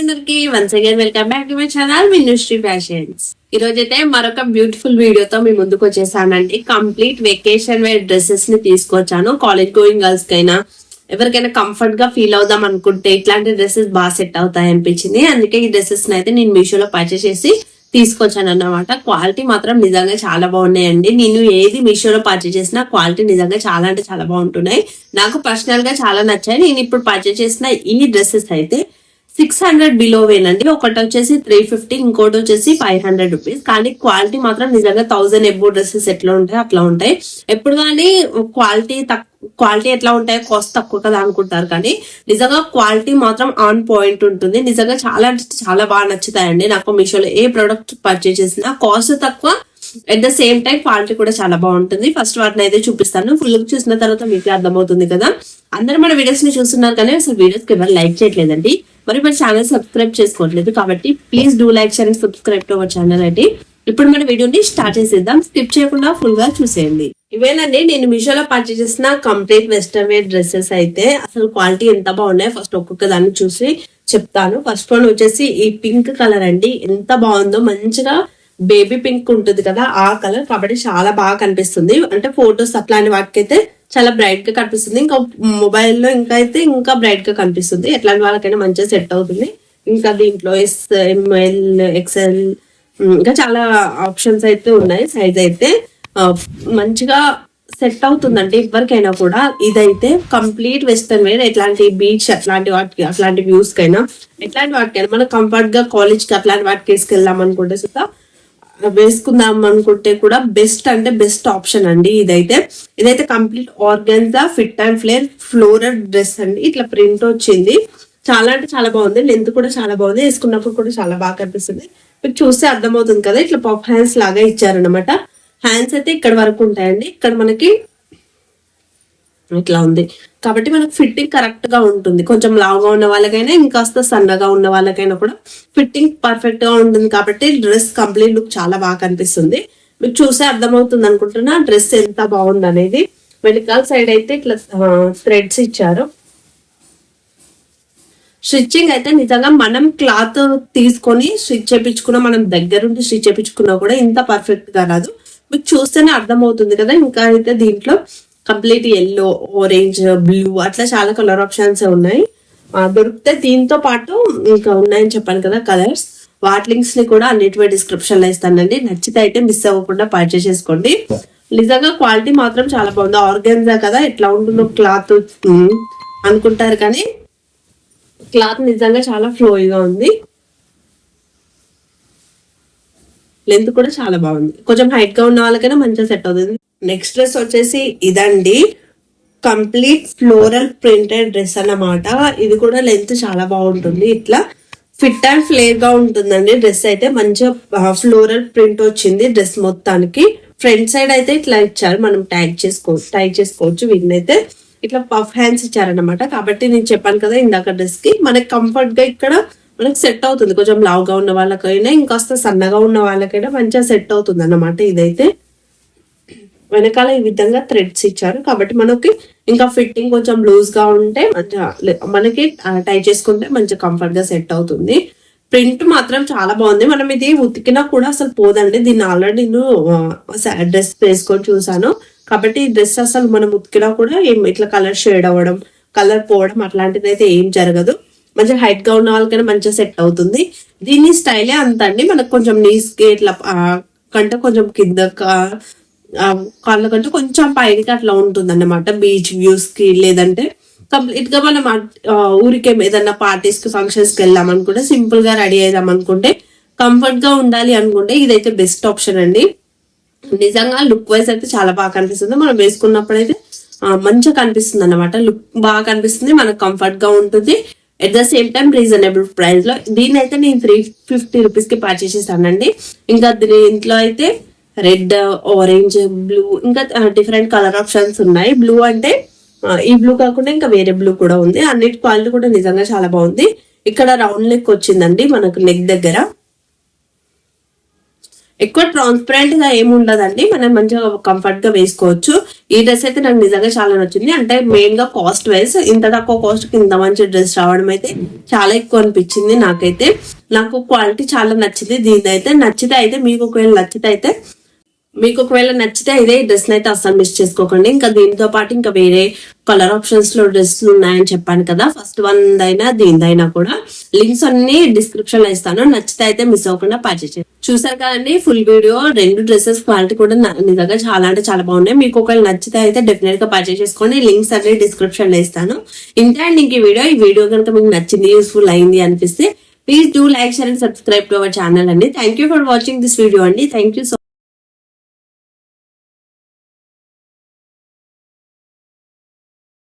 అందరికి once again welcome back to my channel Minushree fashions. ఈ రోజైతే మరొక బ్యూటిఫుల్ వీడియోతో మీ ముందుకు వచ్చేసానండి. కంప్లీట్ వెకేషన్ వేర్ డ్రెస్సెస్ ని తీసుకొచ్చాను. కాలేజ్ గోయింగ్ గర్ల్స్ కైనా ఎవరికైనా కంఫర్ట్ గా ఫీల్ అవుదాం అనుకుంటే ఇట్లాంటి డ్రెస్సెస్ బాగా సెట్ అవుతాయి అనిపించింది. అందుకే ఈ డ్రెస్సెస్ అయితే నేను మీషోలో పర్చేస్ చేసి తీసుకొచ్చాను అన్నమాట. క్వాలిటీ మాత్రం నిజంగా చాలా బాగున్నాయండి. నేను ఏది మీషోలో పర్చేస్ చేసినా క్వాలిటీ నిజంగా చాలా అంటే చాలా బాగుంటున్నాయి. నాకు పర్సనల్ గా చాలా నచ్చాయి. నేను ఇప్పుడు పర్చేస్ చేసిన ఈ డ్రెస్సెస్ అయితే 600 బిలోవేనండి. ఒకటి వచ్చేసి 350, ఇంకోటి వచ్చేసి 500 రూపీస్. కానీ క్వాలిటీ మాత్రం నిజంగా 1000 ఎబో డ్రెస్సెస్ ఎట్లా ఉంటాయి అట్లా ఉంటాయి. ఎప్పుడు కానీ క్వాలిటీ ఎట్లా ఉంటాయి, కాస్ట్ తక్కువ కదా అనుకుంటారు, కానీ నిజంగా క్వాలిటీ మాత్రం ఆన్ పాయింట్ ఉంటుంది. నిజంగా చాలా అంటే చాలా బాగా నచ్చుతాయండి నాకు. మీషోలో ఏ ప్రోడక్ట్ పర్చేస్ చేసినా కాస్ట్ తక్కువ, at the same time quality కూడా చాలా బాగుంటుంది. ఫస్ట్ వాటిని అయితే చూపిస్తాను. ఫుల్ చూసిన తర్వాత మీకు అర్థమవుతుంది కదా. అందరూ మన వీడియోస్ ని చూస్తున్నారు కానీ అసలు వీడియోస్ కి ఎవరు లైక్ చేయట్లేదండి. మరి మన ఛానల్ సబ్స్క్రైబ్ చేసుకోవట్లేదు, కాబట్టి please do like, share and subscribe to our channel అండి. ఇప్పుడు మన వీడియోని స్టార్ట్ చేసేద్దాం. స్కిప్ చేయకుండా ఫుల్ గా చూసేయండి. ఇవేనండి నేను మీషోలో పర్చేస్ చేసిన కంప్లీట్ వెస్టర్న్ వేర్ డ్రెస్సెస్. అయితే అసలు క్వాలిటీ ఎంత బాగున్నాయి ఫస్ట్ ఒక్కొక్క దాన్ని చూసి చెప్తాను. ఫస్ట్ వన్ వచ్చేసి ఈ పింక్ కలర్ అండి. ఎంత బాగుందో, మంచిగా బేబీ పింక్ ఉంటుంది కదా ఆ కలర్, కాబట్టి చాలా బాగా కనిపిస్తుంది. అంటే ఫొటోస్ అట్లాంటి వాటికైతే చాలా బ్రైట్ గా కనిపిస్తుంది. ఇంకా మొబైల్లో ఇంకా అయితే ఇంకా బ్రైట్ గా కనిపిస్తుంది. ఎట్లాంటి వాళ్ళకైనా మంచిగా సెట్ అవుతుంది. ఇంకా దీంట్లో SML, XL ఇంకా చాలా ఆప్షన్స్ అయితే ఉన్నాయి. సైజ్ అయితే మంచిగా సెట్ అవుతుందండి ఎవరికైనా కూడా. ఇదైతే కంప్లీట్ వెస్టర్న్ వేర్. ఎట్లాంటి బీచ్ అట్లాంటి వాటికి, అట్లాంటి వ్యూస్ కైనా, ఎట్లాంటి వాటికైనా మనం కంఫర్ట్ గా కాలేజ్ కి అట్లాంటి వాటికి వేసుకెళ్దాం అనుకుంటే సుతా వేసుకుందాం అనుకుంటే కూడా బెస్ట్ అంటే బెస్ట్ ఆప్షన్ అండి. ఇదైతే complete organza fit and flare floral dress అండి. ఇట్లా ప్రింట్ వచ్చింది. చాలా అంటే చాలా బాగుంది. లెంత్ కూడా చాలా బాగుంది. వేసుకున్నప్పుడు కూడా చాలా బాగా కనిపిస్తుంది. మీకు చూస్తే అర్థమవుతుంది కదా. ఇట్లా పఫ్ హ్యాండ్స్ లాగా ఇచ్చారనమాట. హ్యాండ్స్ అయితే ఇక్కడ వరకు ఉంటాయండి. ఇక్కడ మనకి ఇట్లా ఉంది కాబట్టి మనకు ఫిట్టింగ్ కరెక్ట్ గా ఉంటుంది. కొంచెం లావుగా ఉన్న వాళ్ళకైనా, ఇంకాస్త సన్నగా ఉన్న వాళ్ళకైనా కూడా ఫిట్టింగ్ పర్ఫెక్ట్ గా ఉంటుంది. కాబట్టి డ్రెస్ కంప్లీట్ లుక్ చాలా బాగా కనిపిస్తుంది. మీకు చూసే అర్థమవుతుంది అనుకుంటున్నా డ్రెస్ ఎంత బాగుంది అనేది. వెనకాల సైడ్ అయితే ఇట్లా థ్రెడ్స్ ఇచ్చారు. స్టిచ్చింగ్ అయితే నిజంగా మనం క్లాత్ తీసుకొని స్టిచ్ చేయించుకున్నా, మనం దగ్గరుండి స్టిచ్ చేయించుకున్నా కూడా ఇంత పర్ఫెక్ట్ గా రాదు. మీకు చూస్తేనే అర్థమవుతుంది కదా. ఇంకా అయితే దీంట్లో కంప్లీట్ ఎల్లో, ఆరెంజ్, బ్లూ అట్లా చాలా కలర్ ఆప్షన్స్ ఉన్నాయి. దొరికితే దీంతో పాటు ఇంకా ఉన్నాయని చెప్పాను కదా కలర్స్. వాటి లింక్స్ ని కూడా అన్నిటివే డిస్క్రిప్షన్ లో ఇస్తానండి. నచ్చితే అయితే మిస్ అవ్వకుండా పర్చేస్ చేసుకోండి. నిజంగా క్వాలిటీ మాత్రం చాలా బాగుంది. ఆర్గాన్జా కదా, ఎట్లా ఉంటుందో క్లాత్ అనుకుంటారు, కానీ క్లాత్ నిజంగా చాలా ఫ్లోయిగా ఉంది. లెంత్ కూడా చాలా బాగుంది. కొంచెం హైట్ గా ఉన్న వాళ్ళకైనా మంచిగా సెట్ అవుతుంది. నెక్స్ట్ డ్రెస్ వచ్చేసి ఇదండి. కంప్లీట్ ఫ్లోరల్ ప్రింటెడ్ డ్రెస్ అన్నమాట. ఇది కూడా లెంత్ చాలా బాగుంటుంది. ఇట్లా ఫిట్ అండ్ ఫ్లేర్ గా ఉంటుందండి. డ్రెస్ అయితే మంచిగా ఫ్లోరల్ ప్రింట్ వచ్చింది డ్రెస్ మొత్తానికి. ఫ్రంట్ సైడ్ అయితే ఇట్లా ఇచ్చారు, మనం టై చేసుకోవచ్చు. వీటినైతే ఇట్లా పఫ్ హ్యాండ్స్ ఇచ్చారనమాట. కాబట్టి నేను చెప్పాను కదా ఇందాక డ్రెస్ కి మనకి కంఫర్ట్ గా ఇక్కడ మనకి సెట్ అవుతుంది. కొంచెం లావుగా ఉన్న వాళ్ళకైనా, ఇంకాస్త సన్నగా ఉన్న వాళ్ళకైనా మంచిగా సెట్ అవుతుంది అన్నమాట. ఇదైతే వెనకాల ఈ విధంగా థ్రెడ్స్ ఇచ్చారు, కాబట్టి మనకి ఇంకా ఫిట్టింగ్ కొంచెం లూజ్ గా ఉంటే మనకి టై చేసుకుంటే మంచిగా కంఫర్ట్ గా సెట్ అవుతుంది. ప్రింట్ మాత్రం చాలా బాగుంది. మనం ఇది ఉతికినా కూడా అసలు పోదండి. దీన్ని ఆల్రెడీ నేను డ్రెస్ వేసుకొని చూసాను, కాబట్టి ఈ డ్రెస్ అసలు మనం ఉతికినా కూడా ఇట్లా కలర్ షేడ్ అవ్వడం, కలర్ పోవడం అట్లాంటిది అయితే ఏం జరగదు. మంచిగా హైట్ గా ఉన్న వాళ్ళకైనా మంచిగా సెట్ అవుతుంది. దీని స్టైలే అంత అండి. మనకు కొంచెం నీస్ కి ఇట్లా కంటే కొంచెం కింద కాళ్ళ కంటే కొంచెం పైకి అట్లా ఉంటుంది అన్నమాట. బీచ్ వ్యూస్ కి, లేదంటే కంప్లీట్ గా మనం ఊరికే ఏదన్నా పార్టీస్ కి, ఫంక్షన్స్ కి వెళ్దాం అనుకుంటే, సింపుల్ గా రెడీ అయ్యాం అనుకుంటే, కంఫర్ట్ గా ఉండాలి అనుకుంటే ఇదైతే బెస్ట్ ఆప్షన్ అండి. నిజంగా లుక్ వైజ్ అయితే చాలా బాగా కనిపిస్తుంది. మనం వేసుకున్నప్పుడు అయితే మంచిగా కనిపిస్తుంది అన్నమాట. లుక్ బాగా కనిపిస్తుంది, మనకు కంఫర్ట్ గా ఉంటుంది. At the same time reasonable price లో. దీని అయితే నేను 350 రూపీస్ కి పర్చేస్ చేశానండి. ఇంకా దీంట్లో అయితే రెడ్, ఆరెంజ్, బ్లూ ఇంకా డిఫరెంట్ కలర్ ఆప్షన్స్ ఉన్నాయి. బ్లూ అంటే ఈ బ్లూ కాకుండా ఇంకా వేరే బ్లూ కూడా ఉంది. అన్నిటి క్వాలిటీ కూడా నిజంగా చాలా బాగుంది. ఇక్కడ రౌండ్ నెక్ వచ్చిందండి మనకు నెక్ దగ్గర. ఎక్కువ ట్రాన్స్పరెంట్ గా ఏమి ఉండదండి, మనం మంచిగా కంఫర్ట్ గా వేసుకోవచ్చు. ఈ డ్రెస్ అయితే నాకు నిజంగా చాలా నచ్చింది. అంటే మెయిన్ గా కాస్ట్ వైజ్ ఇంత తక్కువ కాస్ట్ కి ఇంత మంచి డ్రెస్ రావడం అయితే చాలా ఎక్కువ అనిపించింది నాకైతే. నాకు క్వాలిటీ చాలా నచ్చింది. దీని అయితే నచ్చితే అయితే మీకు ఒకవేళ నచ్చితే ఇదే డ్రెస్ అయితే అస్సలు మిస్ చేసుకోకండి. ఇంకా దీంతో పాటు ఇంకా వేరే కలర్ ఆప్షన్స్ లో డ్రెస్సులు ఉన్నాయని చెప్పాను కదా, ఫస్ట్ వన్ దైనా దీనిదైనా కూడా లింక్స్ అన్ని డిస్క్రిప్షన్ లో ఇస్తాను. నచ్చితే అయితే మిస్ అవ్వకుండా పర్చేస్ చేయండి. చూసారు కదండి ఫుల్ వీడియో. 2 డ్రెస్సెస్ క్వాలిటీ కూడా నిజంగా చాలా అంటే చాలా బాగున్నాయి. మీకు ఒకవేళ నచ్చితే అయితే డెఫినెట్ గా పర్చేస్ చేసుకోండి. లింక్స్ అన్ని డిస్క్రిప్షన్ లో ఇస్తాను. ఇంతే అండి ఇంక ఈ వీడియో కనుక మీకు నచ్చింది, యూస్ఫుల్ అయింది అనిపిస్తే please do like, share and subscribe to our channel అండి. Thank you for watching this video అండి. Thank you so